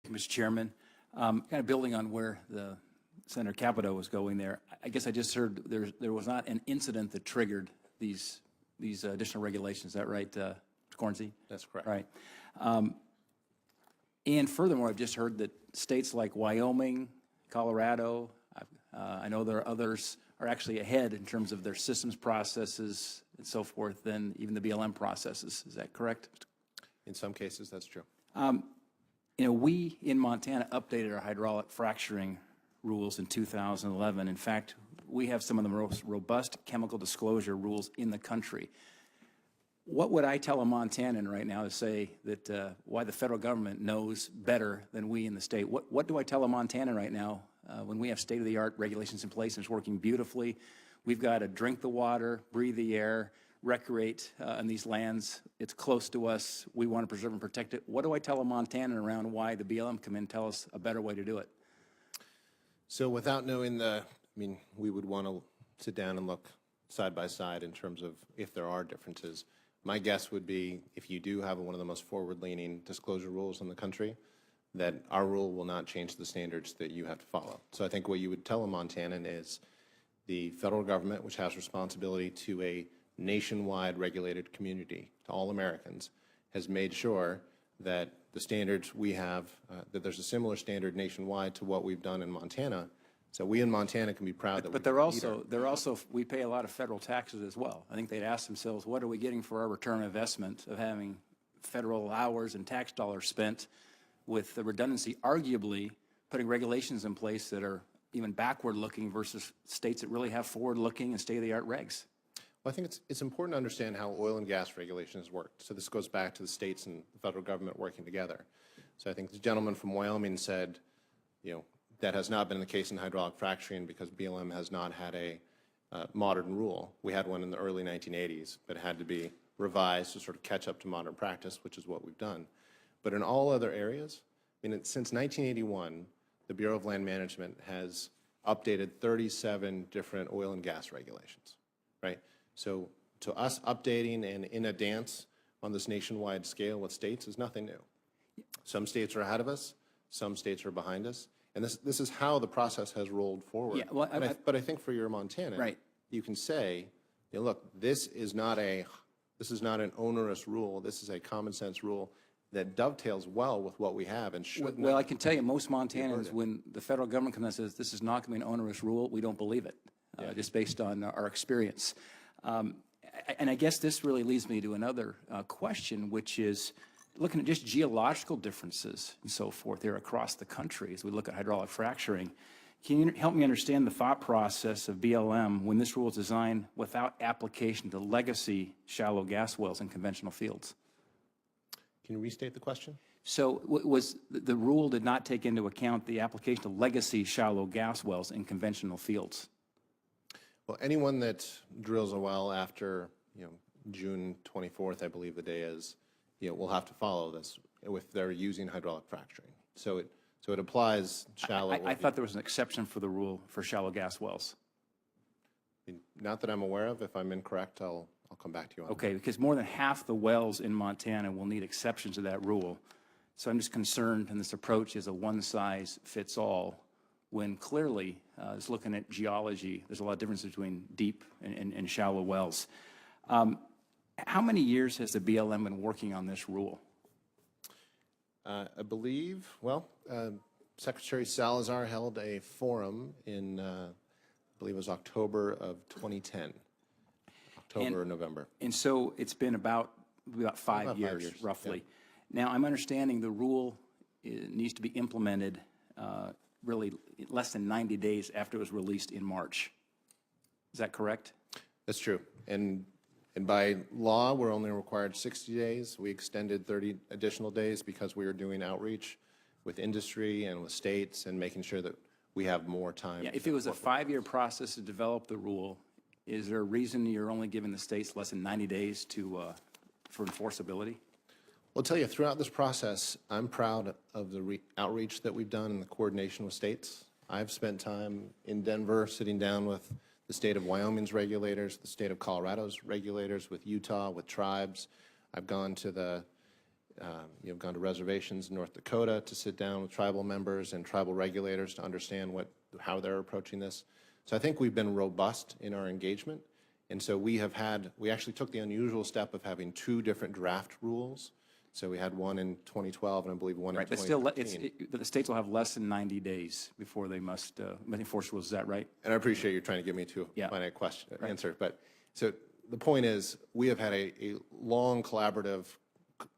Mr. Chairman. Kind of building on where the Senator Capito was going there, I guess I just heard there was not an incident that triggered these additional regulations. Is that right, Mr. Cornsey? That's correct. Right. And furthermore, I've just heard that states like Wyoming, Colorado, I know there are others are actually ahead in terms of their systems processes and so forth than even the BLM processes. Is that correct? In some cases, that's true. You know, we in Montana updated our hydraulic fracturing rules in 2011. In fact, we have some of the most robust chemical disclosure rules in the country. What would I tell a Montanan right now to say that why the federal government knows better than we in the state? What do I tell a Montanan right now when we have state-of-the-art regulations in place and it's working beautifully? We've got to drink the water, breathe the air, recreate on these lands. It's close to us. We want to preserve and protect it. What do I tell a Montanan around why the BLM come in and tell us a better way to do it? So without knowing we would want to sit down and look side by side in terms of if there are differences. My guess would be if you do have one of the most forward-leaning disclosure rules in the country, that our rule will not change the standards that you have to follow. So I think what you would tell a Montanan is the federal government, which has responsibility to a nationwide regulated community, to all Americans, has made sure that the standards we have, that there's a similar standard nationwide to what we've done in Montana. So we in Montana can be proud that. But we pay a lot of federal taxes as well. I think they'd ask themselves, what are we getting for our return on investment of having federal hours and tax dollars spent with the redundancy, arguably putting regulations in place that are even backward-looking versus states that really have forward-looking and state-of-the-art regs? Well, I think it's important to understand how oil and gas regulations work. So this goes back to the states and the federal government working together. So I think the gentleman from Wyoming said, you know, that has not been the case in hydraulic fracturing because BLM has not had a modern rule. We had one in the early 1980s, but it had to be revised to sort of catch up to modern practice, which is what we've done. But in all other areas, since 1981, the Bureau of Land Management has updated 37 different oil and gas regulations, right? So to us updating and in a dance on this nationwide scale with states is nothing new. Some states are ahead of us, some states are behind us, and this is how the process has rolled forward. Yeah, well, but I think for your Montana, right, you can say, you know, look, this is not an onerous rule. This is a common sense rule that dovetails well with what we have and should. Well, I can tell you, most Montanans, when the federal government comes and says this is not going to be an onerous rule, we don't believe it, just based on our experience. And I guess this really leads me to another question, which is looking at just geological differences and so forth here across the country as we look at hydraulic fracturing. Can you help me understand the thought process of BLM when this rule is designed without application to legacy shallow gas wells in conventional fields? Can you restate the question? So the rule did not take into account the application of legacy shallow gas wells in conventional fields? Well, anyone that drills a well after, you know, June 24th, I believe the day is, you know, will have to follow this if they're using hydraulic fracturing. So it applies shallow. I thought there was an exception for the rule for shallow gas wells. Not that I'm aware of. If I'm incorrect, I'll come back to you on Okay, because more than half the wells in Montana will need exceptions to that rule. So I'm just concerned, and this approach is a one-size-fits-all, when clearly it's looking at geology. There's a lot of difference between deep and shallow wells. How many years has the BLM been working on this rule? I believe, Secretary Salazar held a forum in, I believe it was October of 2010, October or November. And so it's been about 5 years, roughly. Yeah. Now, I'm understanding the rule needs to be implemented really less than 90 days after it was released in March. Is that correct? That's true. And by law, we're only required 60 days. We extended 30 additional days because we were doing outreach with industry and with states and making sure that we have more time. Yeah, if it was a 5-year process to develop the rule, is there a reason you're only giving the states less than 90 days for enforceability? Well, I'll tell you, throughout this process, I'm proud of the outreach that we've done and the coordination with states. I've spent time in Denver sitting down with the state of Wyoming's regulators, the state of Colorado's regulators, with Utah, with tribes. I've gone to the gone to reservations in North Dakota to sit down with tribal members and tribal regulators to understand how they're approaching this. So I think we've been robust in our engagement. And so we actually took the unusual step of having 2 different draft rules. So we had one in 2012 and I believe one in 2013. But the states will have less than 90 days before they must enforce rules. Is that right? And I appreciate you trying to get me to a finite answer. But so the point is, we have had a long collaborative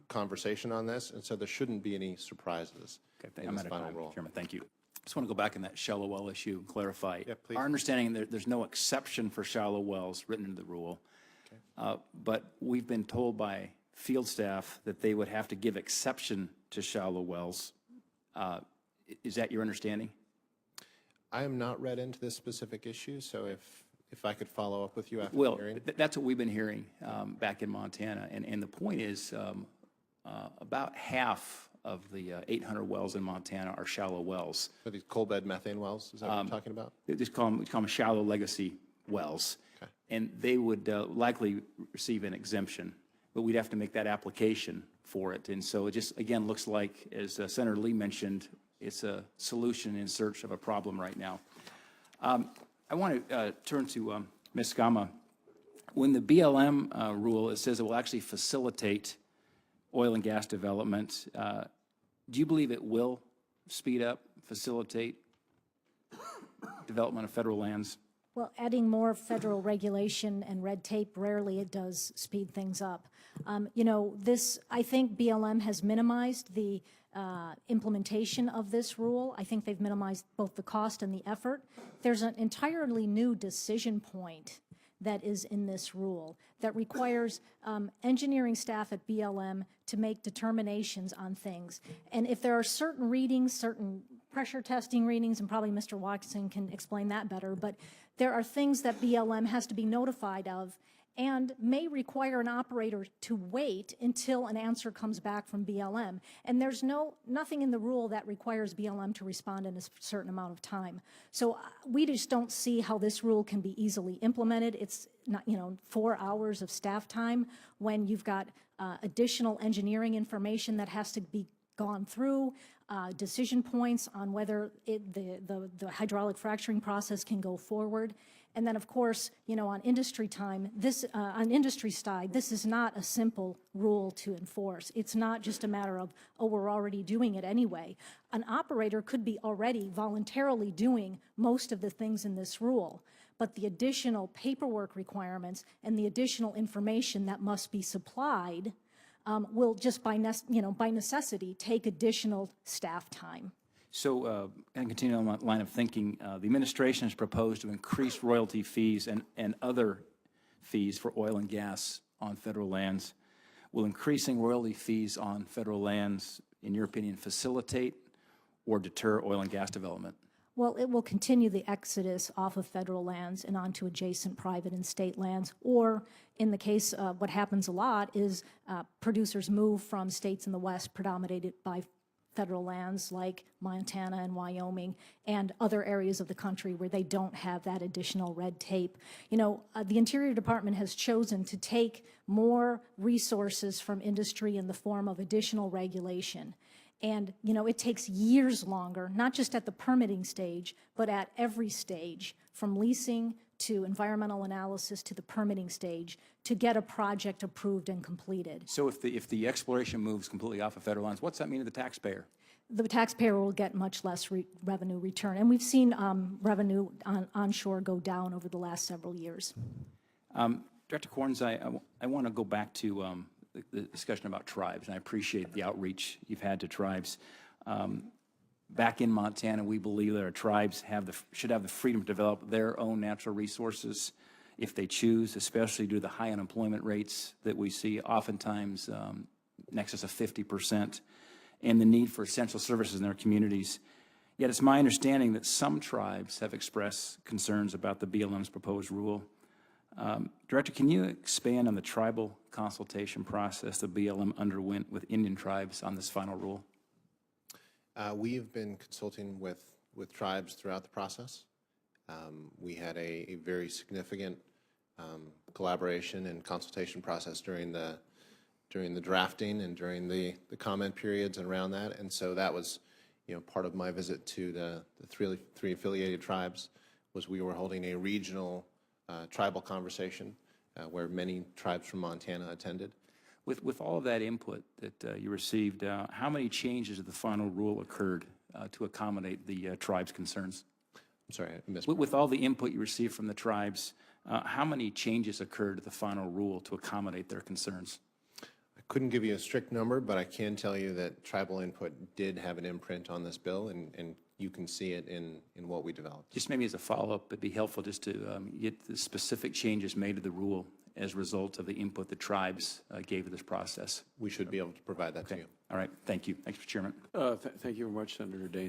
conversation on this, and so there shouldn't be any surprises in this final rule. Chairman, thank you. I just want to go back in that shallow well issue and clarify. Yeah, please. Our understanding there's no exception for shallow wells written into the rule, but we've been told by field staff that they would have to give exception to shallow wells. Is that your understanding? I am not read into this specific issue, so if I could follow up with you after the hearing. That's what we've been hearing back in Montana, and the point is about half of the 800 wells in Montana are shallow wells. Are these coal bed methane wells? Is that what you're talking about? We call them shallow legacy wells, and they would likely receive an exemption, but we'd have to make that application for it. And so it just, again, looks like, as Senator Lee mentioned, it's a solution in search of a problem right now. I want to turn to Ms. Gama. When the BLM rule, it says it will actually facilitate oil and gas development. Do you believe it will speed up, facilitate development of federal lands? Well, adding more federal regulation and red tape, rarely it does speed things up. I think BLM has minimized the implementation of this rule. I think they've minimized both the cost and the effort. There's an entirely new decision point that is in this rule that requires engineering staff at BLM to make determinations on things. And if there are certain readings, certain pressure testing readings, and probably Mr. Watson can explain that better, but there are things that BLM has to be notified of and may require an operator to wait until an answer comes back from BLM. And there's nothing in the rule that requires BLM to respond in a certain amount of time. So we just don't see how this rule can be easily implemented. It's not, 4 hours of staff time when you've got additional engineering information that has to be gone through, decision points on whether the hydraulic fracturing process can go forward. And then, of course, on industry time, on industry side, this is not a simple rule to enforce. It's not just a matter of, oh, we're already doing it anyway. An operator could be already voluntarily doing most of the things in this rule, but the additional paperwork requirements and the additional information that must be supplied will just by necessity take additional staff time. So, and continue on that line of thinking, the administration has proposed to increase royalty fees and other fees for oil and gas on federal lands. Will increasing royalty fees on federal lands, in your opinion, facilitate or deter oil and gas development? Well, it will continue the exodus off of federal lands and onto adjacent private and state lands, or in the case of what happens a lot is producers move from states in the West predominated by federal lands like Montana and Wyoming and other areas of the country where they don't have that additional red tape. The Interior Department has chosen to take more resources from industry in the form of additional regulation. And, it takes years longer, not just at the permitting stage, but at every stage, from leasing to environmental analysis to the permitting stage, to get a project approved and completed. So if the exploration moves completely off of federal lands, what's that mean to the taxpayer? The taxpayer will get much less revenue return. And we've seen revenue onshore go down over the last several years. Director Corns, I want to go back to the discussion about tribes, and I appreciate the outreach you've had to tribes. Back in Montana, we believe that our tribes should have the freedom to develop their own natural resources if they choose, especially due to the high unemployment rates that we see, oftentimes in excess of 50%, and the need for essential services in their communities. Yet it's my understanding that some tribes have expressed concerns about the BLM's proposed rule. Director, can you expand on the tribal consultation process the BLM underwent with Indian tribes on this final rule? We've been consulting with tribes throughout the process. We had a very significant collaboration and consultation process during the during the drafting and during the comment periods and around that. And so that was, part of my visit to the three affiliated tribes was we were holding a regional tribal conversation where many tribes from Montana attended. With all of that input that you received, how many changes of the final rule occurred to accommodate the tribe's concerns? I'm sorry, I missed. With all the input you received from the tribes, how many changes occurred to the final rule to accommodate their concerns? I couldn't give you a strict number, but I can tell you that tribal input did have an imprint on this bill, and you can see it in what we developed. Just maybe as a follow-up, it'd be helpful just to get the specific changes made to the rule as a result of the input the tribes gave to this process. We should be able to provide that to you. All right, thank you. Thanks, Mr. Chairman. Thank you very much, Senator Daines.